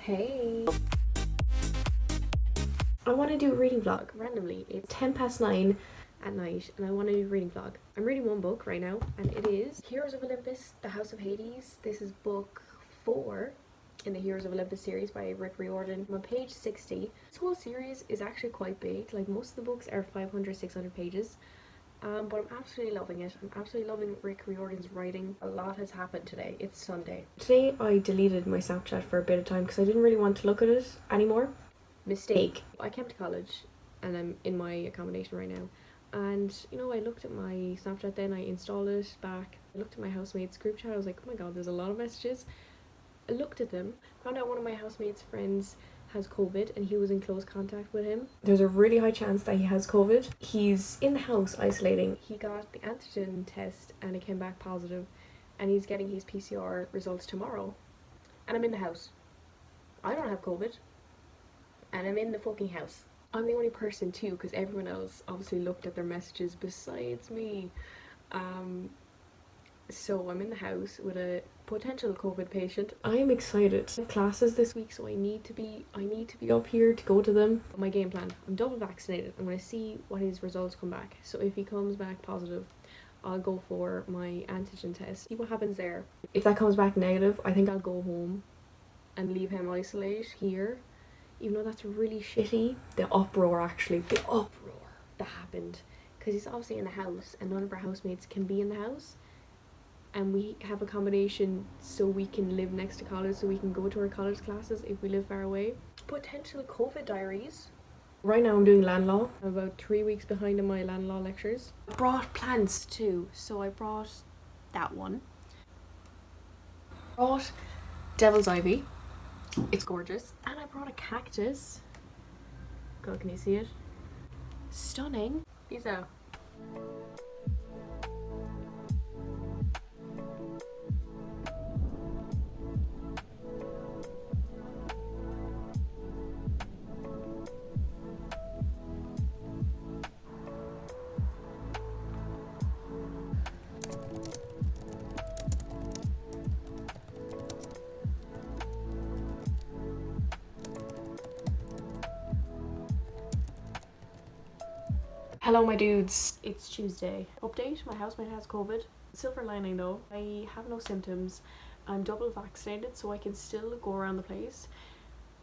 Hey. I want to do a reading vlog randomly. It's 9:10 at night and I want to do a reading vlog. I'm reading one book right now and it is Heroes of Olympus, The House of Hades. This is book 4 in the Heroes of Olympus series by Rick Riordan. I'm on page 60. This whole series is actually quite big. Like most of the books are 500, 600 pages. But I'm absolutely loving it. I'm absolutely loving Rick Riordan's writing. A lot has happened today. It's Sunday. Today I deleted my Snapchat for a bit of time because I didn't really want to look at it anymore. Mistake. I came to college and I'm in my accommodation right now. And you know, I looked at my Snapchat then, I installed it back. I looked at my housemates group chat. I was like, oh my god, there's a lot of messages. I looked at them, found out one of my housemates' friends has COVID and he was in close contact with him. There's a really high chance that he has COVID. He's in the house isolating. He got the antigen test and it came back positive and he's getting his PCR results tomorrow. And I'm in the house. I don't have COVID. And I'm in the fucking house. I'm the only person too because everyone else obviously looked at their messages besides me. So I'm in the house with a potential COVID patient. I am excited. I have classes this week, so I need to be up here to go to them. My game plan: I'm double vaccinated. I'm gonna see what his results come back. So if he comes back positive, I'll go for my antigen test. See what happens there. If that comes back negative, I think I'll go home and leave him isolate here. Even though that's really shitty. The uproar that happened. Because he's obviously in the house and none of our housemates can be in the house. And we have accommodation so we can live next to college, so we can go to our college classes if we live far away. Potential COVID diaries. Right now I'm doing land law. I'm about 3 weeks behind in my land law lectures. I brought plants too. So I brought that one. Brought devil's ivy. It's gorgeous. And I brought a cactus. God, can you see it? Stunning. Peace out. Hello my dudes, it's Tuesday. Update, my housemate has COVID. Silver lining though, I have no symptoms. I'm double vaccinated so I can still go around the place.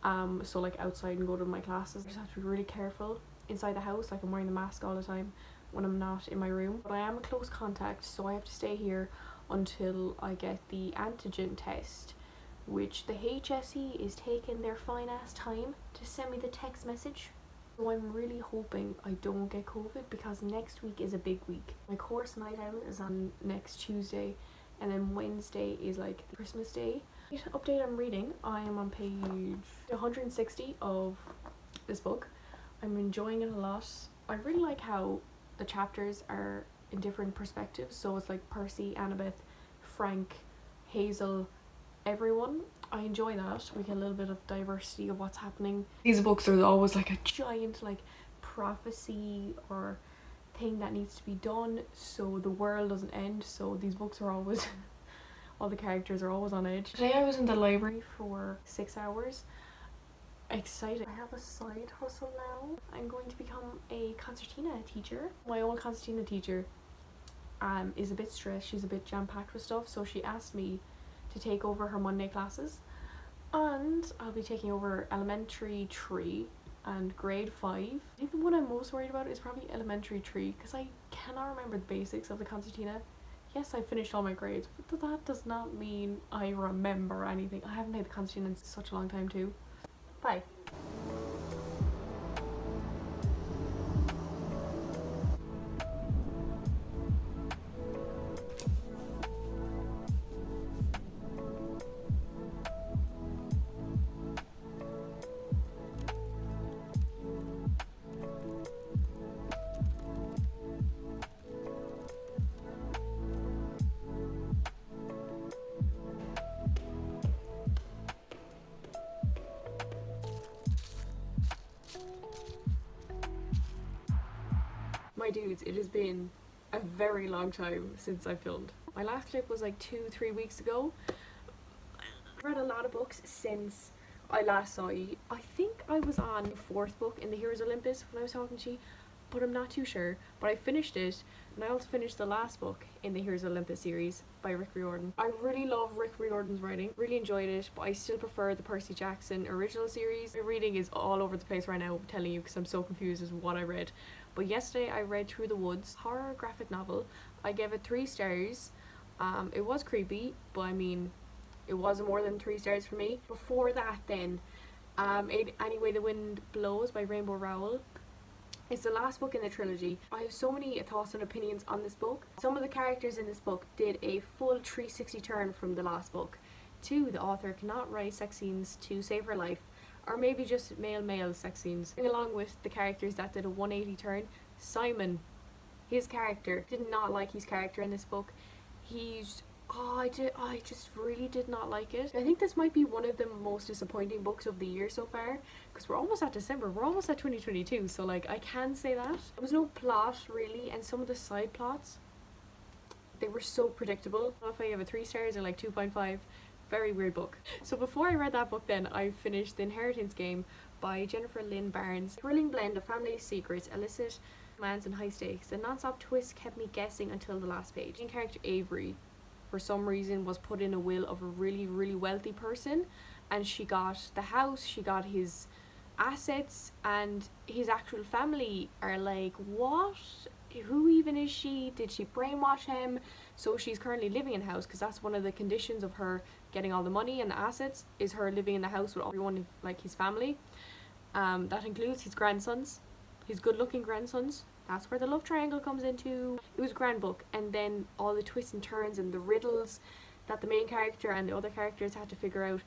So like outside and go to my classes. I just have to be really careful inside the house, like I'm wearing the mask all the time when I'm not in my room. But I am a close contact so I have to stay here until I get the antigen test, which the HSE is taking their fine ass time to send me the text message. So I'm really hoping I don't get COVID because next week is a big week. My course night out is on next Tuesday and then Wednesday is like Christmas Day. Update I'm reading. I am on page 160 of this book. I'm enjoying it a lot. I really like how the chapters are in different perspectives. So it's like Percy, Annabeth, Frank, Hazel, everyone. I enjoy that. We get a little bit of diversity of what's happening. These books are always like a giant like prophecy or thing that needs to be done so the world doesn't end. So these books are always all the characters are always on edge. Today I was in the library for 6 hours. Excited. I have a side hustle now. I'm going to become a concertina teacher. My old concertina teacher is a bit stressed. She's a bit jam-packed with stuff, so she asked me to take over her Monday classes, and I'll be taking over elementary 3 and grade 5. I think the one I'm most worried about is probably elementary 3 because I cannot remember the basics of the concertina. Yes, I finished all my grades, but that does not mean I remember anything. I haven't played the concertina in such a long time too. Bye. My dudes, it has been a very long time since I filmed. My last clip was like 2-3 weeks ago. I've read a lot of books since I last saw you. I think I was on the 4th book in the Heroes Olympus when I was talking to you, but I'm not too sure. But I finished it, and I also finished the last book in the Heroes Olympus series by Rick Riordan. I really love Rick Riordan's writing, really enjoyed it, but I still prefer the Percy Jackson original series. My reading is all over the place right now, I'm telling you, because I'm so confused as to what I read. But yesterday I read Through the Woods, horror graphic novel. I gave it 3 stars. It was creepy, but I mean, it wasn't more than 3 stars for me. Before that then, Anyway the Wind Blows by Rainbow Rowell. It's the last book in the trilogy. I have so many thoughts and opinions on this book. Some of the characters in this book did a full 360 turn from the last book. 2, the author cannot write sex scenes to save her life, or maybe just male sex scenes. Along with the characters that did a 180 turn, Simon, his character, did not like his character in this book. I just really did not like it. I think this might be one of the most disappointing books of the year so far, because we're almost at December, we're almost at 2022, so like I can say that. There was no plot really, and some of the side plots, they were so predictable. I don't know if I give it 3 stars or like 2.5. Very weird book. So before I read that book then, I finished The Inheritance Game by Jennifer Lynn Barnes. Thrilling blend of family secrets, illicit romance and high stakes. The non-stop twist kept me guessing until the last page. Main character Avery, for some reason, was put in a will of a really wealthy person, and she got the house, she got his assets, and his actual family are like, what? Who even is she? Did she brainwash him? So she's currently living in the house, because that's one of the conditions of her getting all the money and the assets, is her living in the house with everyone, like his family. That includes his grandsons, his good looking grandsons. That's where the love triangle comes into. It was a grand book, and then all the twists and turns and the riddles that the main character and the other characters had to figure out.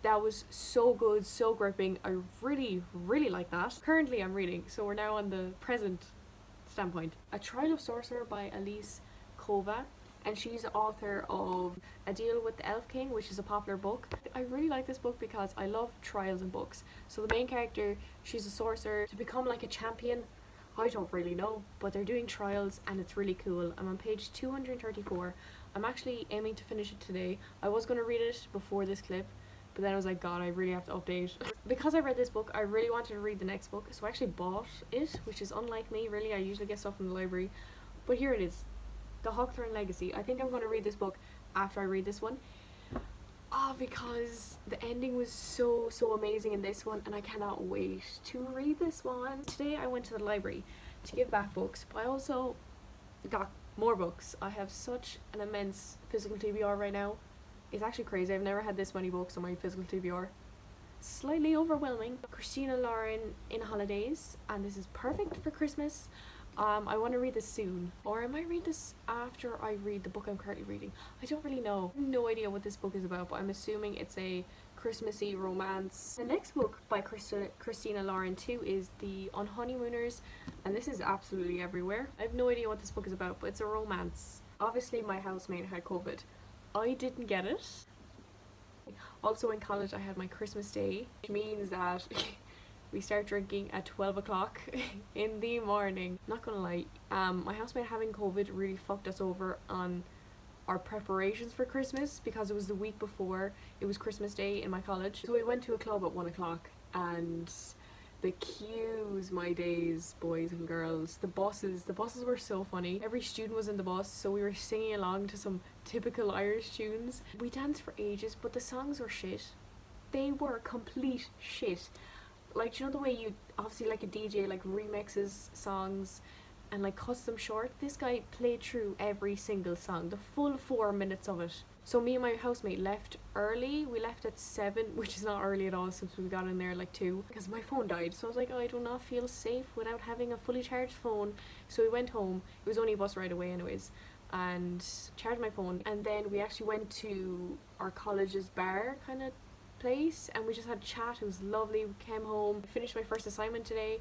That was so good, so gripping. I really like that. Currently I'm reading, so we're now on the present standpoint, A Trial of Sorcerer by Elise Kova, and she's the author of A Deal with the Elf King, which is a popular book. I really like this book because I love trials in books. So the main character, she's a sorcerer to become like a champion. I don't really know, but they're doing trials and it's really cool. I'm on page 234. I'm actually aiming to finish it today. I was going to read it before this clip, but then I was like, God, I really have to update. Because I read this book, I really wanted to read the next book, so I actually bought it, which is unlike me, really. I usually get stuff from the library. But here it is, The Hawkthorne Legacy. I think I'm going to read this book after I read this one. Because the ending was so amazing in this one, and I cannot wait to read this one. Today I went to the library to give back books, but I also got more books. I have such an immense physical TBR right now. It's actually crazy. I've never had this many books on my physical TBR. Slightly overwhelming. Christina Lauren in Holidays, and this is perfect for Christmas. I want to read this soon, or I might read this after I read the book I'm currently reading. I don't really know. No idea what this book is about, but I'm assuming it's a Christmassy romance. The next book by Christina Lauren too is The Unhoneymooners, and this is absolutely everywhere. I have no idea what this book is about, but it's a romance. Obviously my housemate had COVID. I didn't get it. Also in college I had my Christmas day, which means that we start drinking at 12 o'clock in the morning. Not gonna lie, my housemate having COVID really fucked us over on our preparations for Christmas, because it was the week before it was Christmas Day in my college. So we went to a club at 1 o'clock, and the queues, my days, boys and girls. The buses were so funny. Every student was in the bus, so we were singing along to some typical Irish tunes. We danced for ages, but the songs were shit. They were complete shit. Like, you know the way you, obviously like a DJ like remixes songs and like cuts them short? This guy played through every single song, the full 4 minutes of it. So me and my housemate left early. We left at 7, which is not early at all since we got in there like 2, because my phone died. So I was like, oh, I do not feel safe without having a fully charged phone. So we went home. It was only a bus ride away anyways, and charged my phone. And then we actually went to our college's bar kind of place, and we just had a chat. It was lovely. We came home, finished my first assignment today.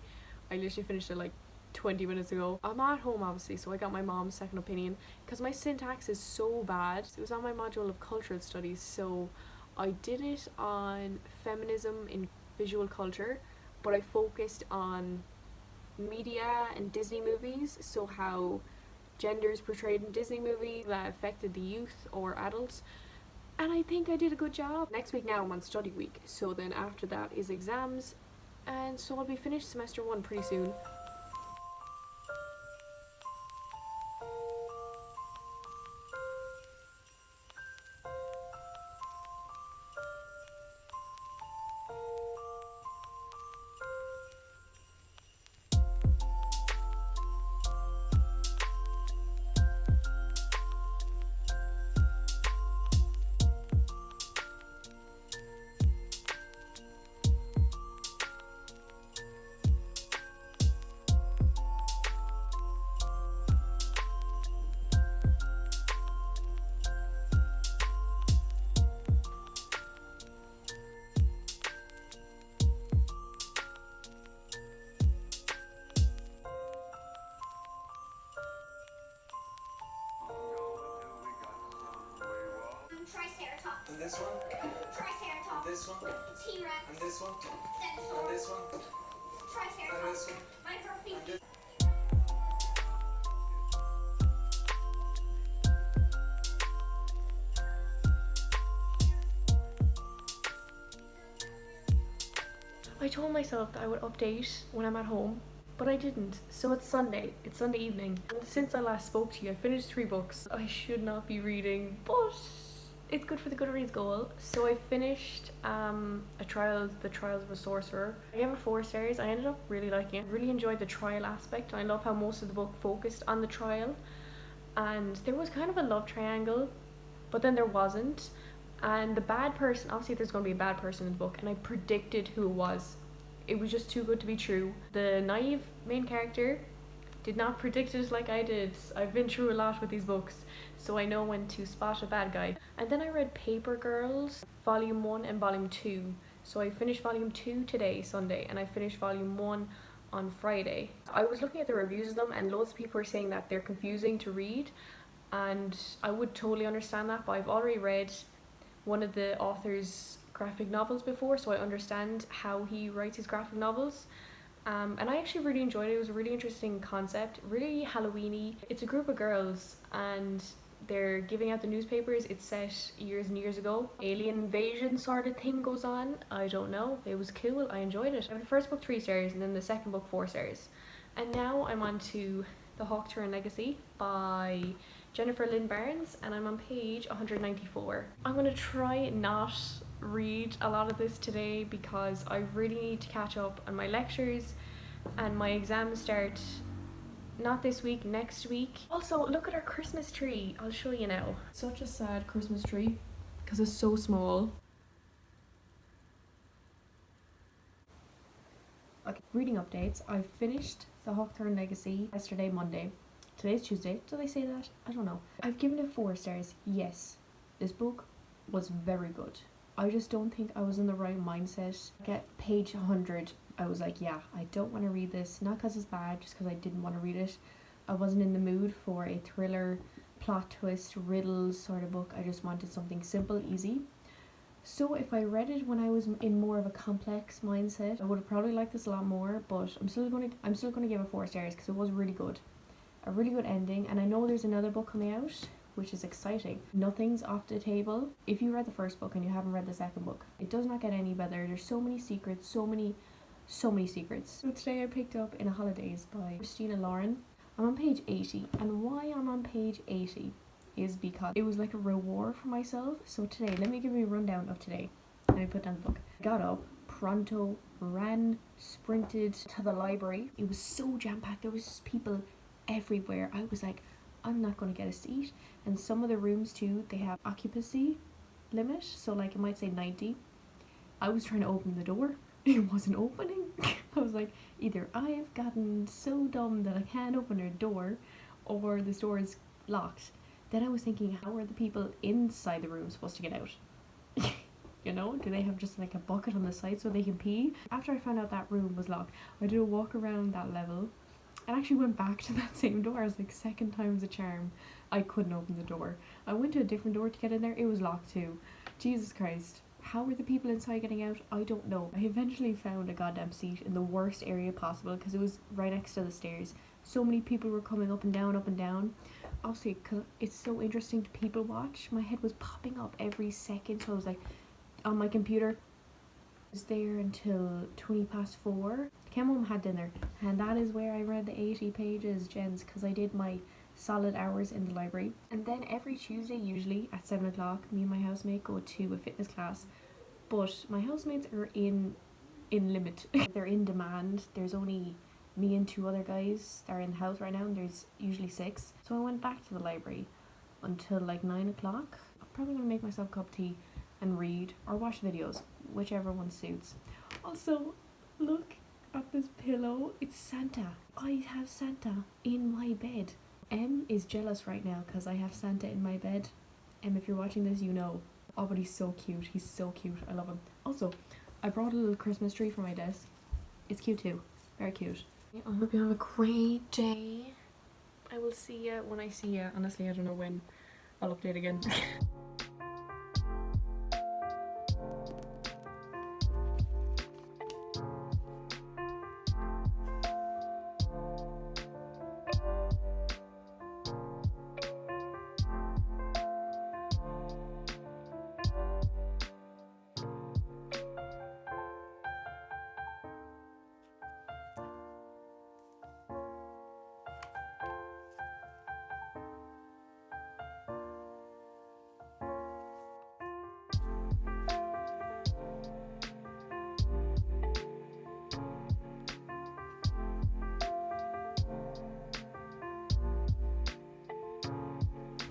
I literally finished it like 20 minutes ago. I'm at home obviously, so I got my mom's second opinion because my syntax is so bad. It was on my module of cultural studies, so I did it on feminism in visual culture, but I focused on media and Disney movies, so how gender is portrayed in Disney movies that affected the youth or adults. and I think I did a good job. Next week now I'm on study week, so then after that is exams, and so I'll be finished semester 1 pretty soon. Triceratops. And this one? Triceratops. This one? T-Rex. And this one? Stegosaurus. And this one? Triceratops. And this one? Microfiche. I told myself that I would update when I'm at home, but I didn't. So it's Sunday. It's Sunday evening. And since I last spoke to you, I finished 3 books. I should not be reading, but it's good for the Goodreads goal. So I finished the Trials of a Sorcerer. I gave it 4 stars. I ended up really liking it. Really enjoyed the trial aspect. I love how most of the book focused on the trial. And there was kind of a love triangle, but then there wasn't. And the bad person, obviously there's going to be a bad person in the book, and I predicted who it was. It was just too good to be true. The naive main character did not predict it like I did. I've been through a lot with these books, so I know when to spot a bad guy. And then I read Paper Girls, Volume 1 and Volume 2. So I finished Volume 2 today, Sunday, and I finished Volume 1 on Friday. I was looking at the reviews of them, and loads of people are saying that they're confusing to read, and I would totally understand that, but I've already read one of the author's graphic novels before, so I understand how he writes his graphic novels. And I actually really enjoyed it. It was a really interesting concept, really Halloween-y. It's a group of girls and they're giving out the newspapers. It's set years and years ago. Alien invasion sort of thing goes on. I don't know. It was cool. I enjoyed it. I have the first book 3 stars and then the second book 4 stars. And now I'm on to The Hawk-Turin Legacy by Jennifer Lynn Barnes, and I'm on page 194. I'm going to try not read a lot of this today because I really need to catch up on my lectures, and my exams start not this week, next week. Also, look at our Christmas tree. I'll show you now. Such a sad Christmas tree because it's so small. Okay, reading updates. I finished The Hawk-Turin Legacy yesterday, Monday. Today's Tuesday. Did I say that? I don't know. I've given it 4 stars. Yes, this book was very good. I just don't think I was in the right mindset. At page 100, I was like, yeah, I don't want to read this. Not because it's bad, just because I didn't want to read it. I wasn't in the mood for a thriller, plot twist, riddles sort of book. I just wanted something simple, easy. So if I read it when I was in more of a complex mindset, I would have probably liked this a lot more, but I'm still going to give it 4 stars because it was really good. A really good ending, and I know there's another book coming out, which is exciting. Nothing's off the table. If you read the first book and you haven't read the second book, it does not get any better. There's so many secrets, so many secrets. So today I picked up In a Holidays by Christina Lauren. I'm on page 80, and why I'm on page 80 is because it was like a reward for myself. So today, let me give you a rundown of today. Let me put down the book. Got up, pronto, ran, sprinted to the library. It was so jam-packed. There was people everywhere. I was like, I'm not going to get a seat. And some of the rooms too, they have occupancy limit, so like it might say 90. I was trying to open the door, it wasn't opening. I was like, either I've gotten so dumb that I can't open a door, or this door is locked. Then I was thinking, how are the people inside the room supposed to get out? You know, do they have just like a bucket on the side so they can pee? After I found out that room was locked, I did a walk around that level and actually went back to that same door. I was like, second time's a charm. I couldn't open the door. I went to a different door to get in there. It was locked too. Jesus Christ. How were the people inside getting out? I don't know. I eventually found a goddamn seat in the worst area possible because it was right next to the stairs. So many people were coming up and down, up and down. obviously, because it's so interesting to people watch, my head was popping up every second. So I was like on my computer. I was there until 4:20. Came home, had dinner, and that is where I read the 80 pages, gents, because I did my solid hours in the library. And then every Tuesday, usually at 7 o'clock, me and my housemate go to a fitness class. But my housemates are in limit. They're in demand. There's only me and 2 other guys that are in the house right now, and there's usually 6. So I went back to the library until like 9 o'clock. I'm probably gonna make myself a cup of tea and read or watch videos, whichever one suits. Also, look at this pillow. It's Santa. I have Santa in my bed. Em is jealous right now because I have Santa in my bed. Em, if you're watching this, you know. Oh, but he's so cute. He's so cute. I love him. Also, I brought a little Christmas tree for my desk. It's cute too. Very cute. I hope you have a great day. I will see you when I see you. Honestly, I don't know when. I'll update again.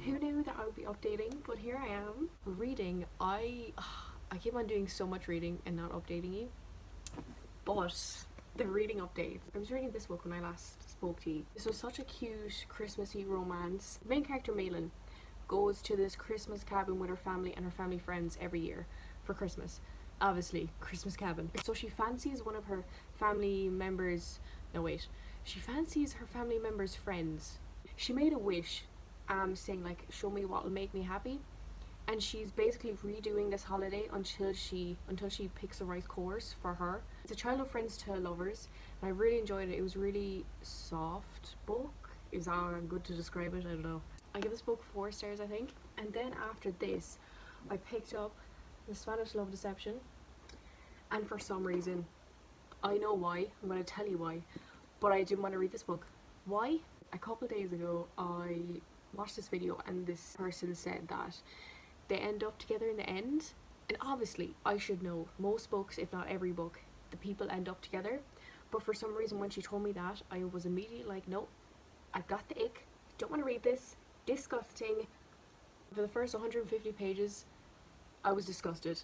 Who knew that I would be updating? But here I am reading. I keep on doing so much reading and not updating you. But the reading updates. I was reading this book when I last spoke to you. This was such a cute Christmassy romance. The main character Malin goes to this Christmas cabin with her family and her family friends every year for Christmas. Obviously, Christmas cabin. So she fancies one of her family members. No, wait. She fancies her family members' friends. She made a wish, saying like, "Show me what will make me happy," and she's basically redoing this holiday until she picks the right course for her. It's a childhood friends to lovers, and I really enjoyed it. It was really soft book. Is that good to describe it? I don't know. I give this book 4 stars, I think. And then after this, I picked up The Spanish Love Deception, and for some reason, I know why. I'm going to tell you why, but I didn't want to read this book. Why? A couple of days ago, I watched this video, and this person said that they end up together in the end. And obviously, I should know, most books, if not every book, the people end up together. But for some reason, when she told me that, I was immediately like, no, I got the ick. Don't want to read this. Disgusting. For the first 150 pages, I was disgusted.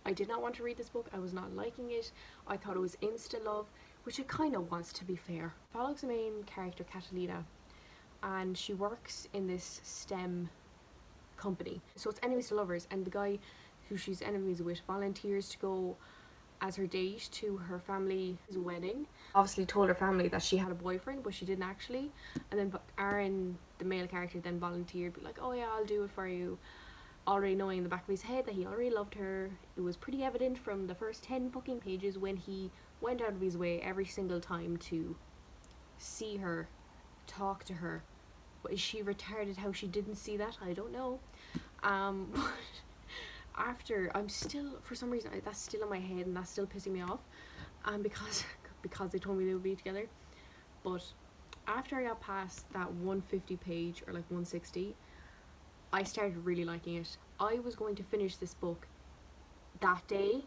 I did not want to read this book. I was not liking it. I thought it was insta love, which it kind of was, to be fair. Follows the main character, Catalina, and she works in this STEM company. So it's enemies to lovers, and the guy who she's enemies with volunteers to go as her date to her family's wedding. Obviously told her family that she had a boyfriend, but she didn't actually. And then Aaron, the male character, then volunteered, be like, "Oh yeah, I'll do it for you," already knowing in the back of his head that he already loved her. It was pretty evident from the first 10 fucking pages when he went out of his way every single time to see her, talk to her. But is she retarded how she didn't see that? I don't know. But after, I'm still, for some reason, that's still in my head and that's still pissing me off. Because they told me they would be together. But after I got past that 150 page, or like 160, I started really liking it. I was going to finish this book that day.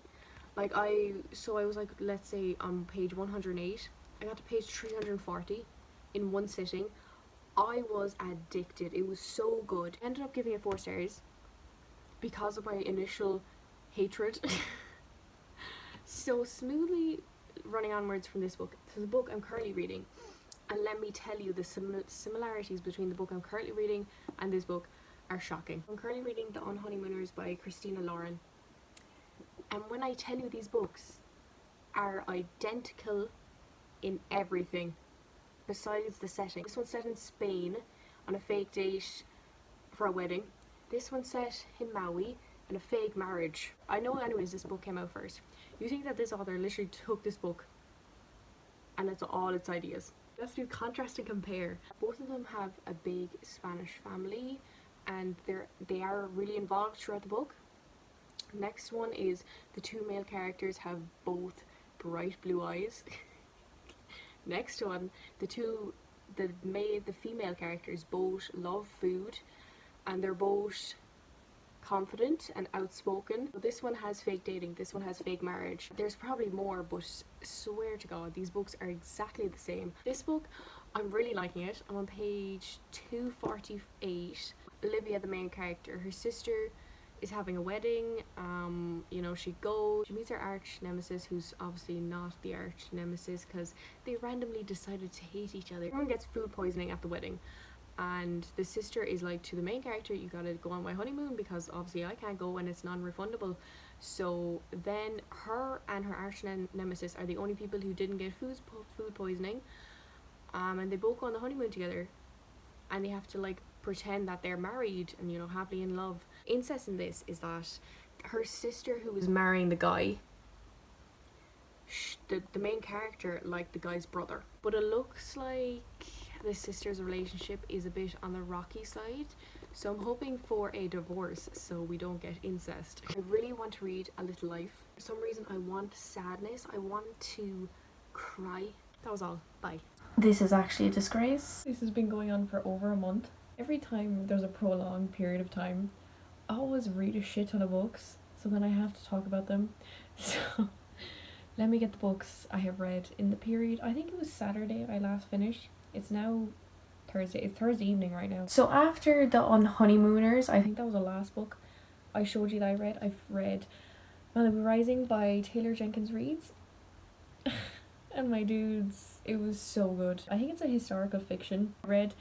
I was like, let's say on page 108, I got to page 340 in one sitting. I was addicted. It was so good. I ended up giving it 4 stars because of my initial hatred. So smoothly running onwards from this book to the book I'm currently reading, and let me tell you, the similarities between the book I'm currently reading and this book are shocking. I'm currently reading The Unhoneymooners by Christina Lauren, and when I tell you these books are identical in everything besides the setting. This one's set in Spain on a fake date for a wedding. This one's set in Maui and a fake marriage. I know anyways this book came out first. You think that this author literally took this book and it's all its ideas. Let's do contrast and compare. Both of them have a big Spanish family, and they are really involved throughout the book. Next one is the two male characters have both bright blue eyes. Next one, the female characters both love food, and they're both confident and outspoken. This one has fake dating, this one has fake marriage. There's probably more, but swear to God, these books are exactly the same. This book, I'm really liking it. I'm on page 248. Olivia, the main character, her sister is having a wedding. She meets her arch nemesis, who's obviously not the arch nemesis because they randomly decided to hate each other. Everyone gets food poisoning at the wedding, and the sister is like to the main character, you gotta go on my honeymoon because obviously I can't go and it's non-refundable. So then her and her arch nemesis are the only people who didn't get food poisoning, and they both go on the honeymoon together, and they have to like pretend that they're married and happily in love. Incest in this is that her sister, who is marrying the guy, the main character liked the guy's brother, but it looks like the sister's relationship is a bit on the rocky side, so I'm hoping for a divorce so we don't get incest. I really want to read A Little Life. For some reason I want sadness, I want to cry. That was all. Bye. This is actually a disgrace. This has been going on for over a month. Every time there's a prolonged period of time, I always read a shit ton of books, so then I have to talk about them. So let me get the books I have read in the period. I think it was Saturday I last finished. It's now Thursday. It's Thursday evening right now. So after the Honeymooners, I think that was the last book I showed you that I read. I've read Malibu Rising by Taylor Jenkins Reid. And my dudes, it was so good. I think it's a historical fiction. I read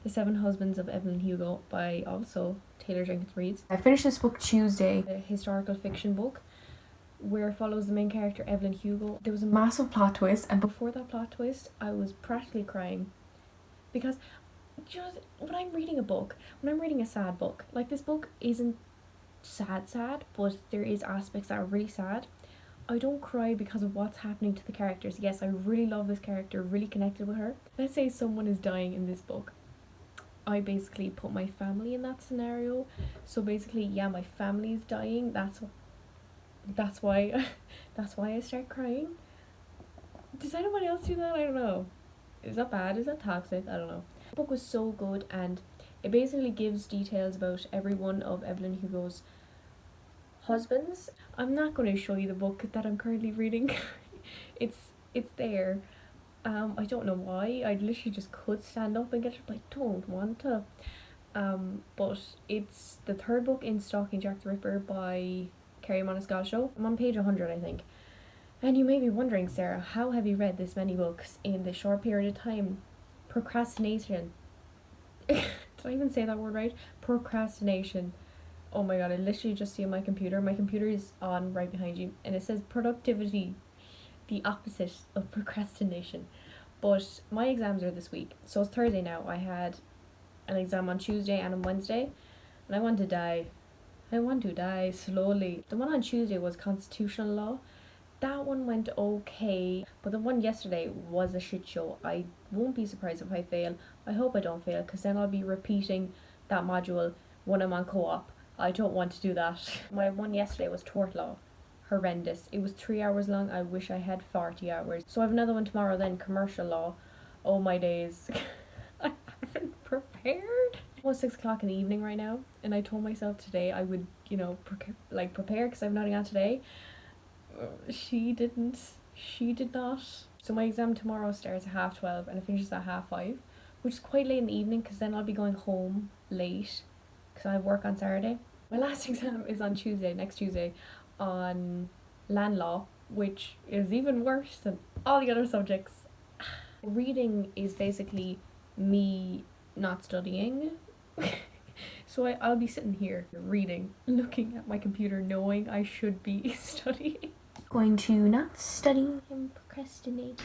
The Seven Husbands of Evelyn Hugo by also Taylor Jenkins Reid. I finished this book Tuesday, a historical fiction book where it follows the main character Evelyn Hugo. There was a massive plot twist, and before that plot twist I was practically crying, because just when I'm reading a sad book, like this book isn't sad, but there is aspects that are really sad, I don't cry because of what's happening to the characters. Yes, I really love this character, really connected with her. Let's say someone is dying in this book. I basically put my family in that scenario. So basically, yeah, my family's dying. That's why I start crying. Does anyone else do that? I don't know. Is that bad? Is that toxic? I don't know. The book was so good, and it basically gives details about every one of Evelyn Hugo's husbands. I'm not going to show you the book that I'm currently reading. it's there. I don't know why. I literally just could stand up and get it, but I don't want to. But it's the third book in Stalking Jack the Ripper by Kerry Monasterio. I'm on page 100, I think. And you may be wondering, Sarah, how have you read this many books in this short period of time? Procrastination. Did I even say that word right? Procrastination. Oh my god, I literally just see on my computer. My computer is on right behind you, and it says productivity, the opposite of procrastination. But my exams are this week, so it's Thursday now. I had an exam on Tuesday and on Wednesday, and I want to die. I want to die slowly. The one on Tuesday was constitutional law. That one went okay, but the one yesterday was a shit show. I won't be surprised if I fail. I hope I don't fail, because then I'll be repeating that module when I'm on co-op. I don't want to do that. My one yesterday was tort law. Horrendous. It was 3 hours long. I wish I had 40 hours. So I have another one tomorrow then, commercial law. Oh my days. I haven't prepared. It's 6 o'clock in the evening right now, and I told myself today I would, prepare because I have nothing on today. She did not. So my exam tomorrow starts at 12:30 and it finishes at 5:30, which is quite late in the evening because then I'll be going home late because I have work on Saturday. My last exam is on next Tuesday, on land law, which is even worse than all the other subjects. Reading is basically me not studying. So I'll be sitting here reading, looking at my computer, knowing I should be studying. Going to not study and procrastinate.